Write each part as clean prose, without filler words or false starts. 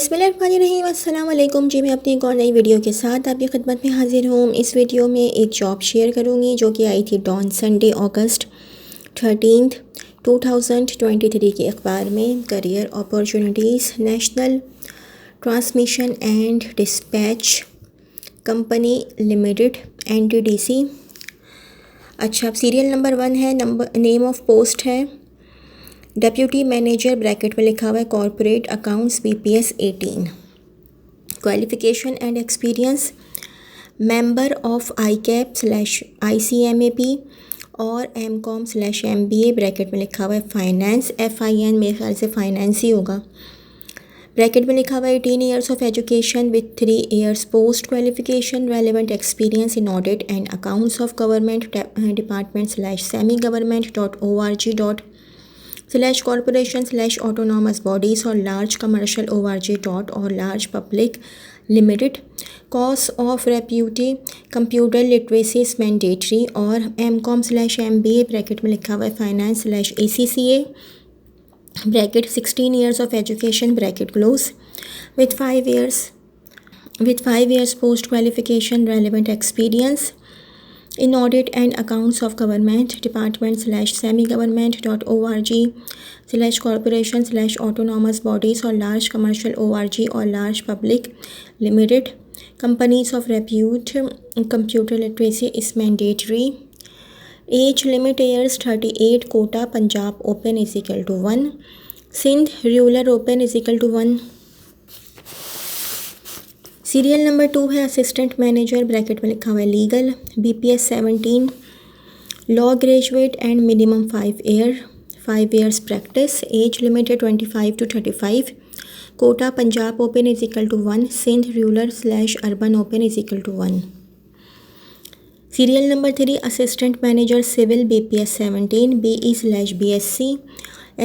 बिस्मिल्लाहिर्रहमानिर्रहीम। अस्सलाम वालेकुम जी। मैं अपनी एक और नई वीडियो के साथ आपकी खिदमत में हाजिर हूँ। इस वीडियो में एक जॉब शेयर करूँगी जो कि आई थी डॉन संडे अगस्त 13, 2023 के अखबार में। Career opportunities, national transmission and dispatch company limited NTDC। अच्छा, सीरियल नंबर 1 है। नेम ऑफ पोस्ट है डेप्यूटी मैनेजर, ब्रैकेट में लिखा हुआ है corporate accounts BPS 18। Qualification and experience member of ICAP/ICMAP और MCOM/MBA, ब्रैकेट में लिखा हुआ है फाइनेंस FIN, मेरे ख्याल से फाइनेंस ही होगा। ब्रैकेट में लिखा हुआ है 18 years of education with 3 years post qualification, relevant experience in audit and accounts of government department/semi-government.org/corporation/autonomous bodies और large commercial or large public limited। course of repute computer literacy is mandatory और MCOM/MBA, bracket में लिखा हुआ है finance/ACCA, bracket 16 years of education, bracket close, with 5 years post qualification, relevant experience in audit and accounts of government department/semi-government.org/corporation/autonomous bodies or large commercial or large public limited companies of repute। computer literacy is mandatory। Age limit years 38। Quota Punjab open =1, Sindh rural open =1। Serial number 2 है assistant manager, bracket में लिखा हुआ है legal, BPS 17। Law graduate and minimum 5 years practice. Age limit है 25 to 35। Quota Punjab open =1, Sindh rural urban open =1। Serial number 3 assistant manager civil, BPS 17। BE/BSc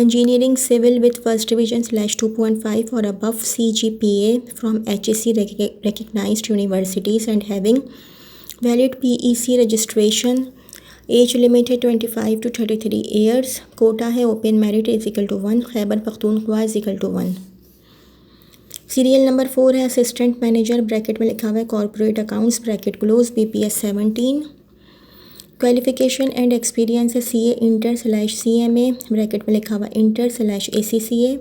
engineering civil with first division/2.5 or above CGPA from HEC recognized universities and having valid PEC registration। Age limit है 25 to 33 years। Quota है open merit =1, Khyber Pakhtunkhwa =1। Serial number 4 है assistant manager, bracket में लिखा हुआ है corporate accounts, bracket close, BPS 17। Qualification and experience है CA इंटर/CMA, bracket में लिखा हुआ इंटर/ACCA,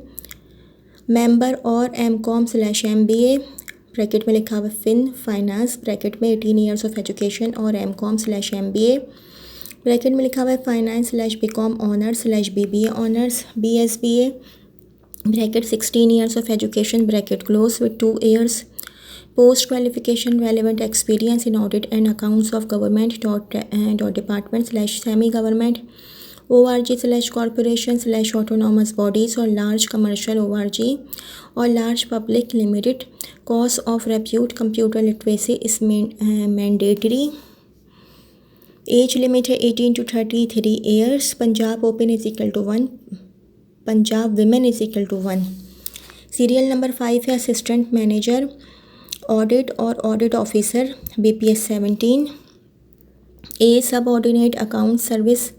मेंबर और MCOM/MBA, ब्रैकेट में लिखा हुआ फिन फाइनेंस, ब्रैकेट में 18 ईयर्स ऑफ एजुकेशन और MCOM/MBA, ब्रैकेट में लिखा हुआ है finance BCom honours BBA honours BSBA, bracket 16 years of education, bracket close, with 2 years post qualification, relevant experience in audit and accounts of government department/semi-government org/corporation/autonomous bodies और large commercial और large public limited। course of repute computer literacy is mandatory। Age limit है 18 to 33 years। Punjab open =1, Punjab women =1। Serial number 5 है assistant manager audit और audit officer, BPS 17। ए सब ordinate account service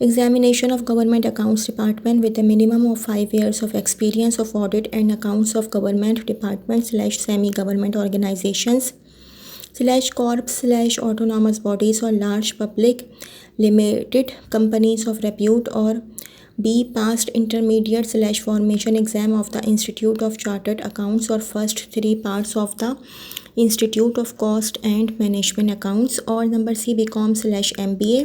examination of government accounts department with a minimum of 5 years of experience of audit and accounts of government department/semi-government organizations/corps/autonomous bodies और large public limited companies of repute और B passed intermediate/formation exam of the Institute of Chartered Accounts और first 3 parts of the Institute of Cost and Management Accounts और नंबर C BCom/MBA,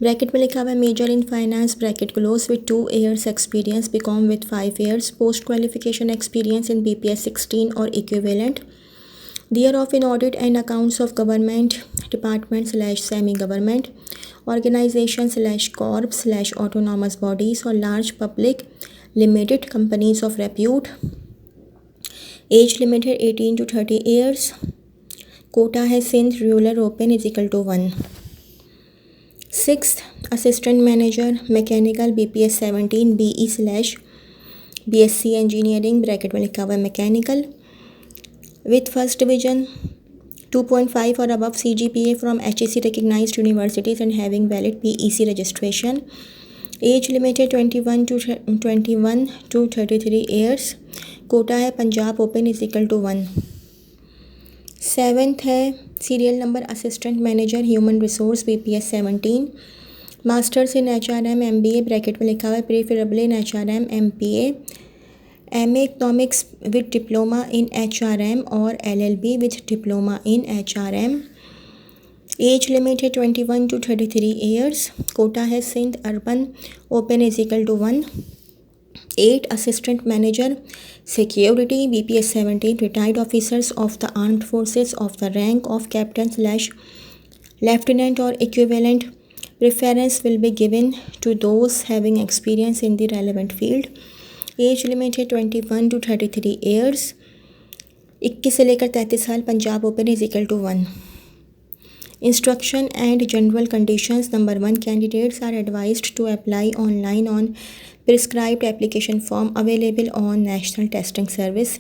bracket में लिखा हुआ है major in finance, bracket close, with 2 years experience, BCom with 5 years post qualification experience in BPS 16 और equivalent. Year of in audit and accounts of government department/semi-government organization/corps/autonomous bodies or large public limited companies of repute। Age limit है 18 to 30 years। Quota है Sindh rural open =1। 6th assistant manager mechanical, BPS 17। BE/BSc engineering, bracket में लिखा हुआ है mechanical, with first division 2.5 or above CGPA from HEC recognized universities and having valid PEC registration। Age limit है 21 to 33 years. Quota है Punjab open is equal to 1। 7th है serial number assistant manager human resource BPS 17, masters in HRM MBA bracket में लिखा हुआ है preferable in HRM MPA, MA economics with diploma in HRM और LLB with diploma in HRM। Age limit है 21 to 33 years. Quota है Sindh urban open is equal to 1। 8 assistant manager security BPS 17 retired officers of the armed forces of the rank of captain lieutenant or equivalent preference will be given to those having experience in the relevant field। As limit है 21 to 33 years. 21 से लेकर 33 साल Punjab open is equal to 1। Instruction and general conditions। Number 1, candidates are advised to apply online on prescribed application form available on National Testing Service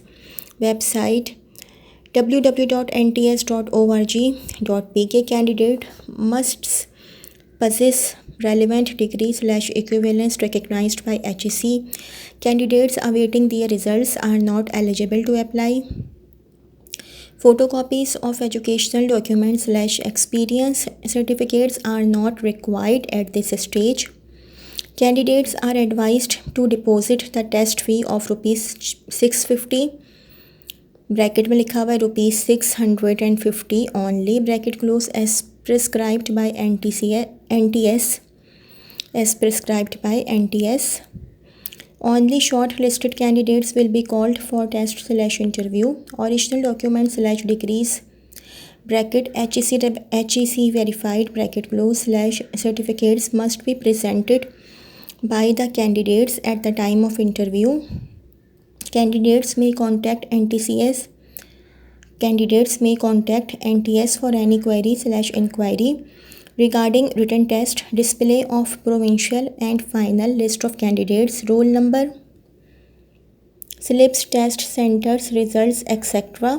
website www.nts.org.pk। Candidate must possess relevant degree/equivalence recognized by HEC। Candidates awaiting their results are not eligible to apply। Photocopies of educational documents/experience certificates are not required at this stage। Candidates are advised to deposit the test fee of ₹650 bracket में लिखा हुआ है ₹650 only bracket close as prescribed by NTS। Only shortlisted candidates will be called for test/interview। Original documents/degrees bracket HEC verified bracket close/certificates must be presented by the candidates at the time of interview। Candidates may contact NTS for any query/inquiry regarding written test, display of provincial and final list of candidates, roll number, slips, test centers, results, etc.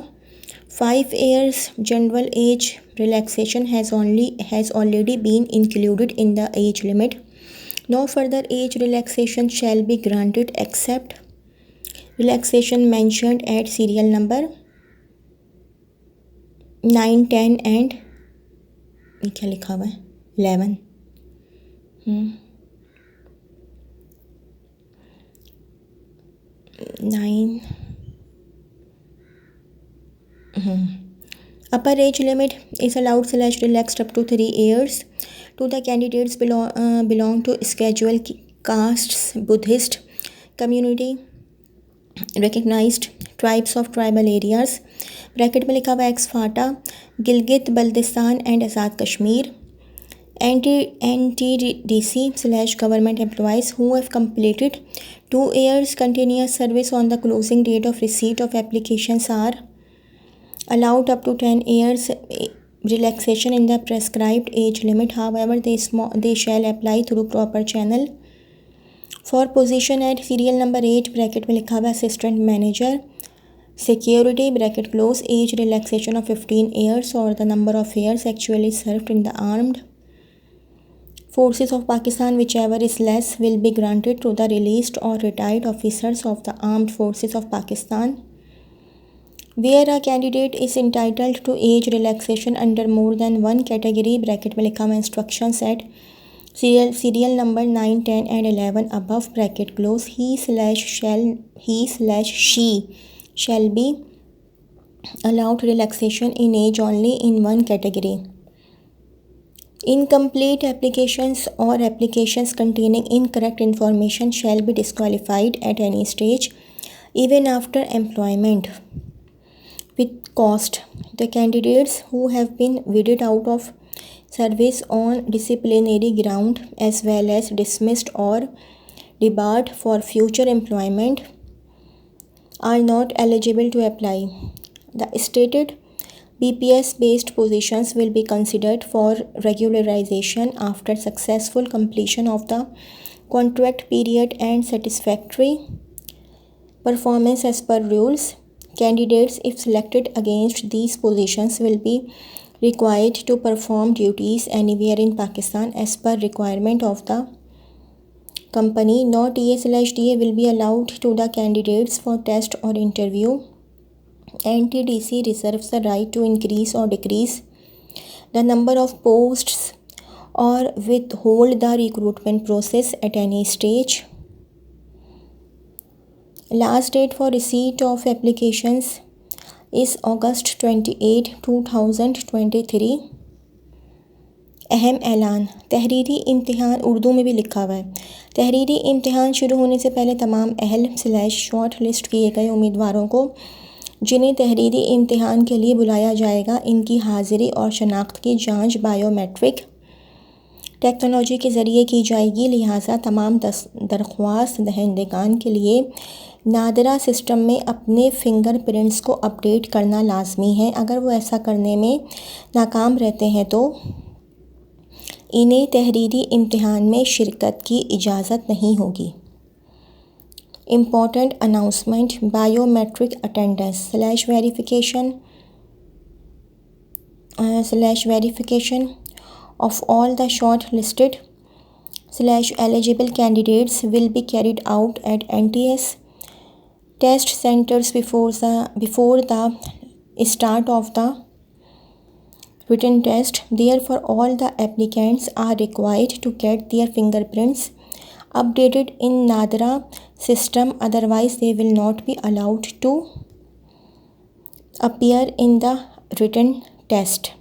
5 years general age relaxation has already been included in the age limit। No further age relaxation shall be granted except relaxation mentioned at serial number 9, 10 and क्या लिखा हुआ है 11। Upper age limit is allowed/relaxed up to 3 years to the candidates belong to scheduled castes, Buddhist community, recognized tribes of tribal areas bracket में लिखा हुआ x Phata Gilgit Baltistan and Azad Kashmir. NTDC/government employees who have completed 2 years continuous service on the closing date of receipt of applications are allowed up to 10 years relaxation in the prescribed age limit। However, they shall apply through proper channel। For position at serial number 8 bracket में लिखा हुआ assistant manager security bracket close age relaxation of 15 years or the number of years actually served in the armed forces of Pakistan, whichever is less, will be granted to the released or retired officers of the armed forces of Pakistan। Where a candidate is entitled to age relaxation under more than one category bracket में लिखा हुआ instructions at serial number 9, 10 and 11 above bracket close he/she shall be allowed relaxation in age only in one category। Incomplete applications or applications containing incorrect information shall be disqualified at any stage even after employment with cost। The candidates who have been weeded out of service on disciplinary ground as well as dismissed or debarred for future employment are not eligible to apply। The stated BPS based positions will be considered for regularization after successful completion of the contract period and satisfactory performance as per rules। Candidates, if selected against these positions, will be required to perform duties anywhere in Pakistan as per requirement of the company. No TA/DA will be allowed to the candidates for test or interview. NTDC reserves the right to increase or decrease the number of posts or withhold the recruitment process at any stage. Last date for receipt of applications is August 28, 2023. अहम ऐलान, तहरीरी इम्तिहान उर्दू में भी लिखा हुआ है। तहरीरी इम्तिहान शुरू होने से पहले तमाम अहल/शॉर्ट लिस्ट किए गए उम्मीदवारों को जिन्हें तहरीरी इम्तिहान के लिए बुलाया जाएगा, इनकी हाज़िरी और शनाख्त की जांच बायोमेट्रिक टेक्नोलॉजी के ज़रिए की जाएगी। लिहाजा तमाम दरख्वास्त दहिंदगान के लिए नादरा सिस्टम में अपने फ़िंगरप्रिंट्स को अपडेट करना लाजमी है। अगर वो ऐसा करने में नाकाम रहते हैं तो इन्हें तहरीरी इम्तिहान में शिरकत की इजाज़त नहीं होगी। Important announcement, biometric attendance /verification of all the short-listed/eligible candidates will be carried out at NTS test centers before the start of the written test. Therefore, all the applicants are required to get their fingerprints updated in Nadra system, otherwise they will not be allowed to appear in the written test.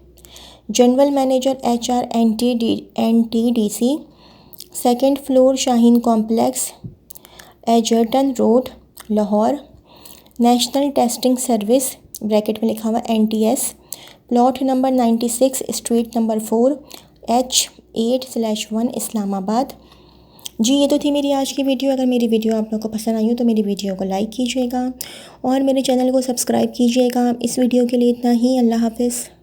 General Manager HR NTDC, 2nd floor Shaheen Complex, Edgerton Road, Lahore. National Testing Service ब्रैकेट में लिखा हुआ NTS, plot number 96, street number 4, H8/1 Islamabad. जी ये तो थी मेरी आज की वीडियो। अगर मेरी वीडियो आप लोगों को पसंद आई हो तो मेरी वीडियो को लाइक कीजिएगा और मेरे चैनल को सब्सक्राइब कीजिएगा। इस वीडियो के लिए इतना ही। अल्लाह हाफ़िज़।